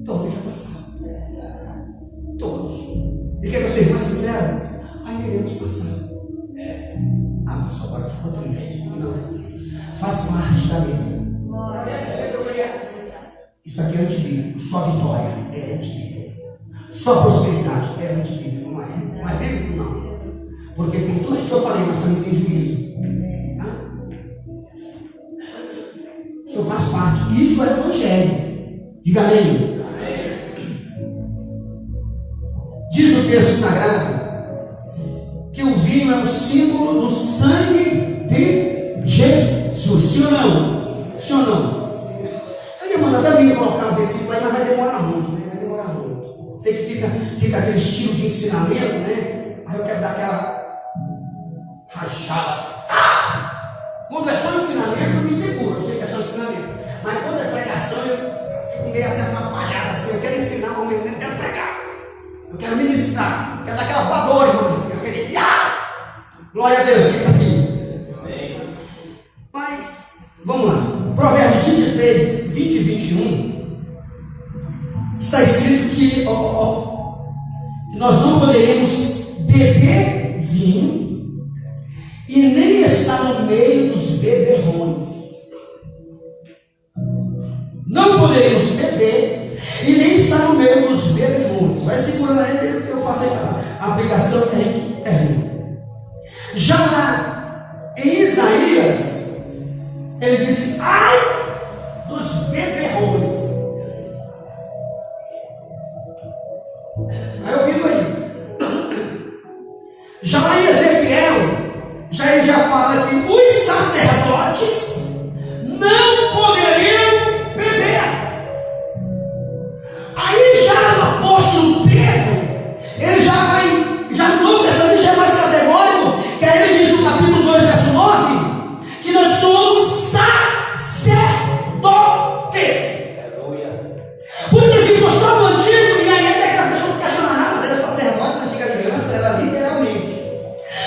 Todos já passaram. Todos. E quer que eu seja mais sincero? Ainda iremos passar. Mas agora ficou triste. Não. Faz parte da mesa. Isso aqui é antibíblico. Só vitória é antibíblico. Só prosperidade é antibíblico. Não é bíblico, não. Porque tem tudo isso que eu falei, mas também tem juízo. Isso faz parte. Isso é evangelho. Diga amém. Diz o texto sagrado que o vinho é um símbolo do sangue de Jesus. Sim ou não? Sim ou não? Eu ia mandar também colocar o versículo aí, mas vai demorar muito, né? Vai demorar muito. Sei que fica aquele estilo de ensinamento, né? Aí eu quero dar aquela rachada. Quando é só ensinamento, eu me seguro. Eu sei que é só ensinamento. Mas quando é pregação, eu fico meio assim atrapalhado assim. Eu quero ensinar, mas eu não quero pregar. Eu quero ministrar. Eu quero dar aquela voadora, irmão. Eu quero ir. Glória a Deus, fica aqui. Amém. Mas, vamos lá. Provérbios 23, 20 e 21. Está escrito que nós não poderemos beber vinho e nem estar no meio dos beberrões. Não poderemos beber e nem estar no meio dos beberrões. Vai segurando aí que eu faço a aplicação que a gente termina. Já lá em Isaías, ele disse: ai dos beberrões. Aí eu vivo aí. Já lá em Ezequiel, ele já fala que os sacerdotes não poderiam beber. Aí já o apóstolo Pedro, ele já no Novo Testamento já é mais categórico, que aí ele diz no capítulo 2, verso 9, que nós somos sacerdotes. Aleluia. Porque se for só no antigo, e aí até aquela pessoa que questiona, mas era sacerdote na antiga aliança, era literalmente.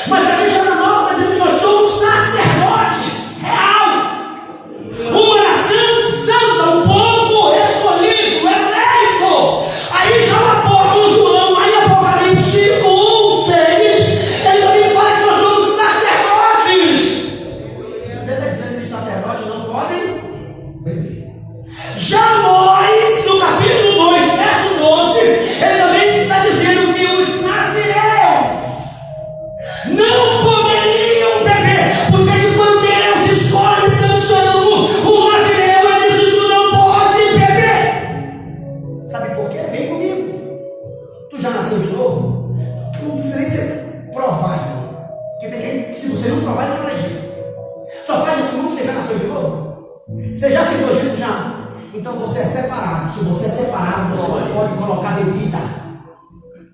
Mas aqui já na nova, está dizendo que nós somos sacerdotes, real. novo, não precisa nem ser provado, irmão. Porque se você não provar, não é jeito. Só faz isso quando você já nasceu de novo. Você já se nojento já. Então você é separado. Se você é separado, você não pode colocar bebida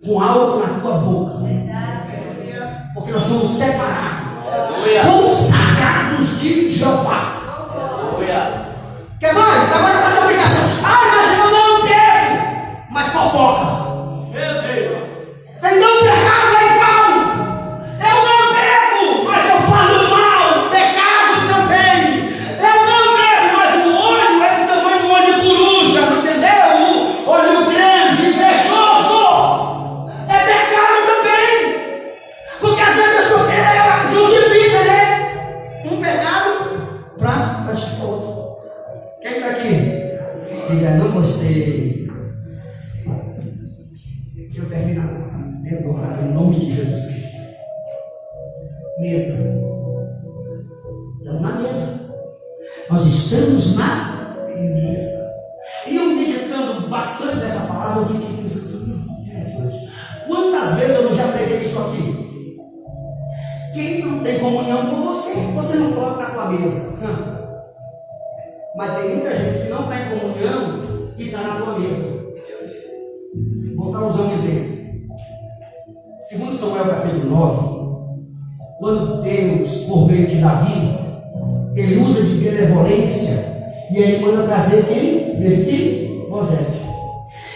com álcool na tua boca. Porque nós somos separados, consagrados de Jeová. Quer mais? Agora faça a obrigação. Mas eu não bebo. Mas fofoca. Então o pecado é igual. Eu não bebo, mas eu falo mal. Pecado também. Eu não bebo, mas o olho é do tamanho do olho de coruja. Não entendeu? Olho grande, invejoso. É pecado também. Porque às vezes a pessoa ela justifica, né? Um pecado para praticar outro. Quem está aqui? Diga, não gostei. Eu termino agora. Agora, em nome de Jesus Cristo. Mesa. Estamos na mesa. Nós estamos na mesa. E eu meditando bastante dessa palavra, eu fiquei pensando, interessante. Quantas vezes eu não já preguei isso aqui? Quem não tem comunhão com você, você não coloca na tua mesa. Mas tem muita gente que não está em comunhão e está na tua mesa. Vou estar usando um exemplo. Segundo Samuel capítulo 9, quando Deus, por meio de Davi, ele usa de benevolência e ele manda trazer quem? Mefibosete.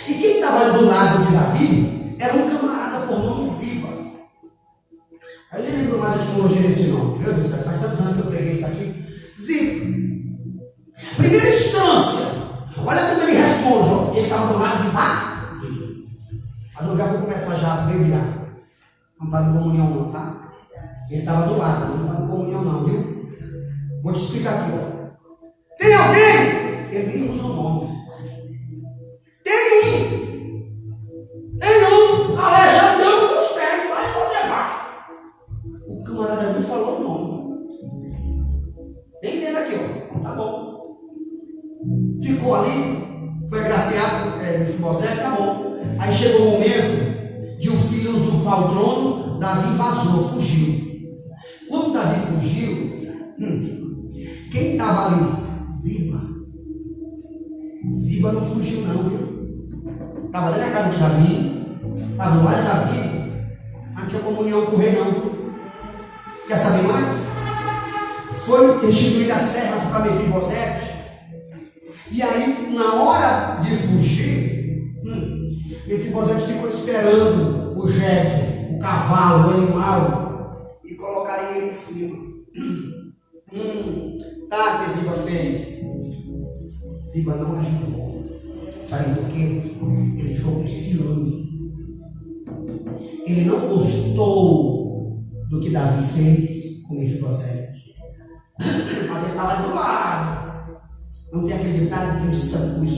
E quem estava do lado de Davi era um camarada por nome Ziba. Aí eu nem lembro mais a etimologia desse nome. Meu Deus, faz tantos anos que eu peguei isso aqui. Ziba. Primeira instância, olha como ele responde. Ó. Ele estava do lado de Davi. Mas eu já vou começar já a abreviar. Não está em comunhão não, tá? Ele estava do lado, não está em comunhão não, viu? Vou te explicar aqui, ó. Tem alguém? Ele nem usa o nome. Tem um. Aleijado dos pés, vai onde vai. O camarada ali falou o nome. Nem entenda aqui, ó. Tá bom. Ficou ali, foi agraciado, Mefibosete, tá bom. Aí chegou o momento de o filho usurpar o trono, Davi vazou, fugiu. Quando Davi fugiu, quem estava ali? Ziba. Ziba não fugiu não, viu? Estava ali na casa de Davi, estava do lado de Davi, mas não tinha comunhão com o rei não, viu? Quer saber mais? Foi restituir as terras para Mefibosete. E aí, na hora de fugir, Mefibosete ficou esperando o jegue, o cavalo, o animal, e colocaria ele em cima. Tá, que Ziba fez? Ziba não ajudou. Sabe por quê? Ele ficou com ciúme. Ele não gostou do que Davi fez com Mefibosete. Mas ele estava do lado. Não tem acreditado que os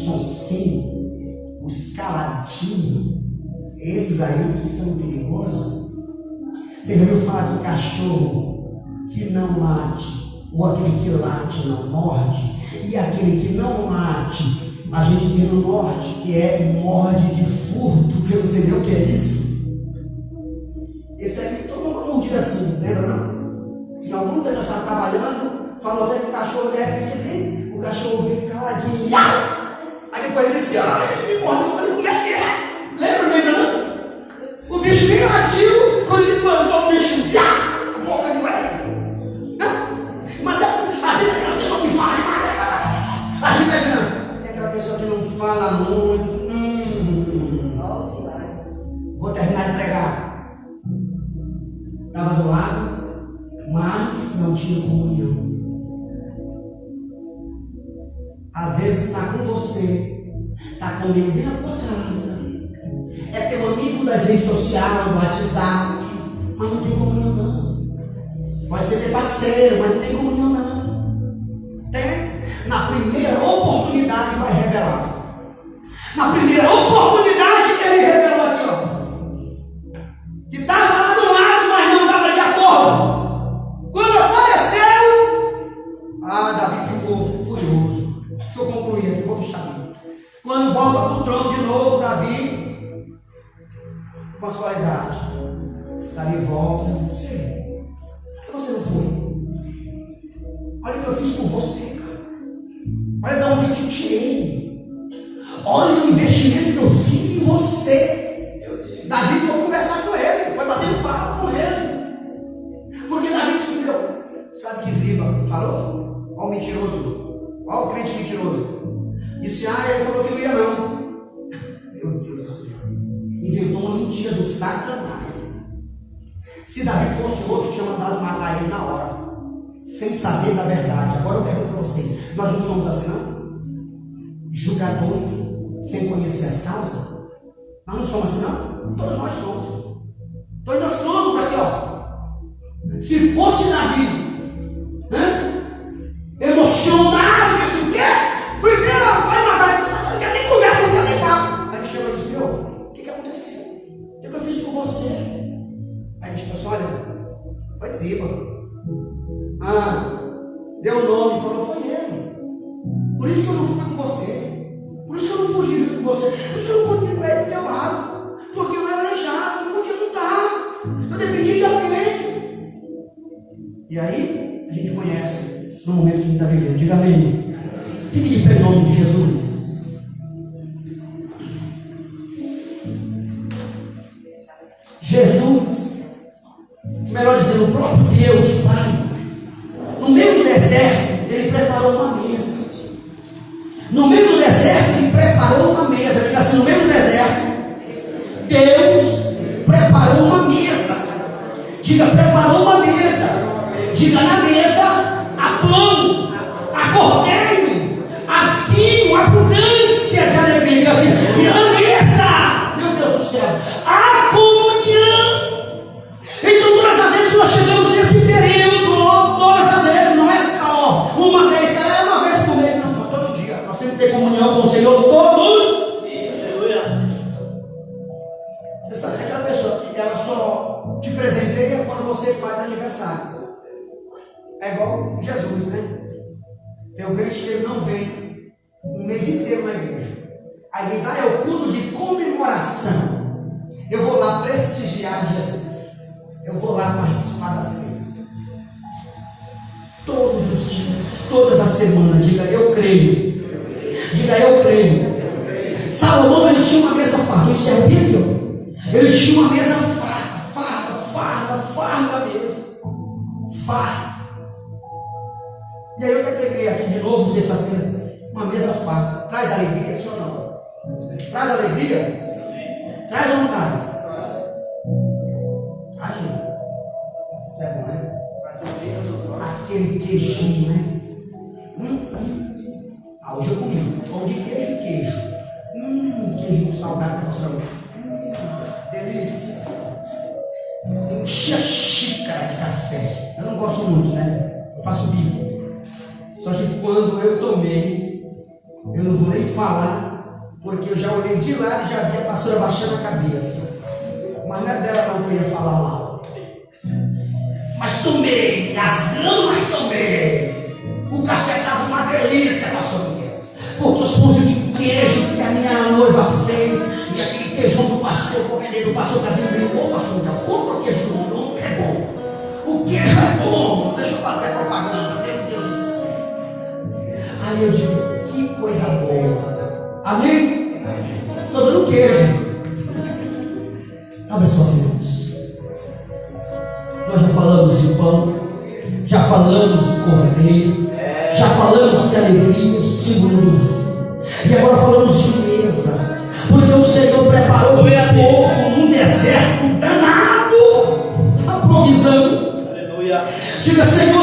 sonsinhos, os caladinhos, esses aí que são perigosos? Você já ouviu falar de cachorro que não late, ou aquele que late não morde, e aquele que não late, a gente diz no norte, que morde de furto, que eu não sei nem o que é isso. Esse aí tomou uma mordida assim, lembra não? Em algum tempo nós estávamos trabalhando, falou até que o cachorro de repente ali, o cachorro veio caladinho, aí depois ele disse, me mordeu, eu falei, como é que é? Lembra não? O bicho nem latiu, quando ele espantou o bicho, a boca de velho. Mas às vezes aquela pessoa que fala, a gente está dizendo, é aquela pessoa que não fala muito, nossa, vou terminar de pregar. Estava do lado, mas não tinha comunhão. Às vezes está com você, está com alguém dentro da tua casa, é teu amigo das redes sociais, do WhatsApp, mas não tem comunhão não. Pode ser teu parceiro, mas não tem comunhão não. Tem? Na primeira oportunidade vai revelar. Na primeira oportunidade ele revelou aqui, ó. Que estava lá do lado, mas não estava de acordo. Quando apareceu, Davi ficou furioso. Deixa eu concluir aqui, vou fechar. Quando volta para o trono de novo, Davi, com as sexualidade. Davi volta e diz: por que você não foi? Olha o que eu fiz por você, cara. Olha de onde eu te tirei. Olha o investimento que eu fiz em você. Davi foi conversar com ele, foi bater papo com ele. Porque Davi disse: meu, sabe que Ziba falou? Olha o mentiroso, olha o crente mentiroso. Disse: ele falou que não ia não. Meu Deus do céu. Inventou uma mentira do Satanás. Se Davi fosse o outro, tinha mandado matar ele na hora, sem saber da verdade. Agora eu pergunto para vocês: nós não somos assim não? Julgadores sem conhecer as causas? Nós não somos assim não? Todos nós somos. Todos nós somos aqui, ó. Se fosse Davi, emocionado, disse: o quê? Primeiro vai matar, não quer nem conversa, não quer nem papo. Aí ele chegou e disse: meu, o que aconteceu? O que eu fiz com você? Aí a gente falou assim: olha, foi Ziba. Deu nome, falou: foi ele. Por isso que eu não fui com você. Por isso que eu não fugi com você. Por isso que eu não continuei do teu lado. Porque eu era aleijado, não podia lutar. Eu dependia de alguém. E aí, a gente conhece no momento que a gente está vivendo. Diga amém. Fique de pé em nome de Jesus. Jesus, melhor dizendo, o próprio Deus, Pai, no meio do deserto, Ele preparou uma mesa. No meio do deserto, Ele preparou uma mesa. Diga assim: no meio do deserto, Deus preparou uma mesa. Diga: preparou uma mesa. Diga: na mesa, há pão, há cordeiro, há vinho, abundância de alegria. Diga assim: na mesa, meu Deus do céu, há comunhão. Então, todas as vezes nós chegamos nesse período, todas as vezes, não é só uma vez por mês, não, todo dia. Nós temos que ter comunhão com o Senhor todos. Você sabe que aquela pessoa que ela só te presenteia quando você faz aniversário. É igual Jesus, né? Tem um crente que ele não vem um mês inteiro na igreja. Aí diz: é o culto de comemoração. Eu vou lá prestigiar Jesus. Eu vou lá participar da ceia. Todos os dias, todas as semanas. Diga: eu creio. Diga: eu creio. Salomão, ele tinha uma mesa farta. Isso é horrível. Ele tinha uma mesa farta mesmo. Farta. E aí eu preguei aqui de novo sexta-feira. Uma mesa farta. Traz alegria, sim ou não? Traz alegria? Traz ou não traz? Traz, gente. É bom, né? Aquele queijinho, né? Hoje eu comi pão de queijo e queijo. Queijo com saudade da pastora. Delícia. Enchi a xícara de café. Eu não gosto muito, né? Eu faço bico. Só que quando eu tomei, eu não vou nem falar, porque eu já olhei de lá e já vi a pastora baixando a cabeça. Mas não é dela não que eu ia falar mal. Mas tomei, gasgando, mas tomei. O café estava uma delícia, pastor Miguel. Porque os pãozinhos de queijo que a minha noiva fez, e aquele queijão do pastor, do pastor Casimiro, ô pastor Miguel, compra o queijo do mundo, é bom. O queijo é bom, deixa eu fazer propaganda, meu Deus do céu. Aí eu digo: que coisa boa. Amém? Estou dando queijo. Abre as suas mãos. Nós já falamos de pão, já falamos de cordeiro, já falamos de alegria, símbolo do vinho. E agora falamos de mesa. Porque o Senhor preparou o povo num deserto danado. A provisão. Aleluia. Diga: Senhor,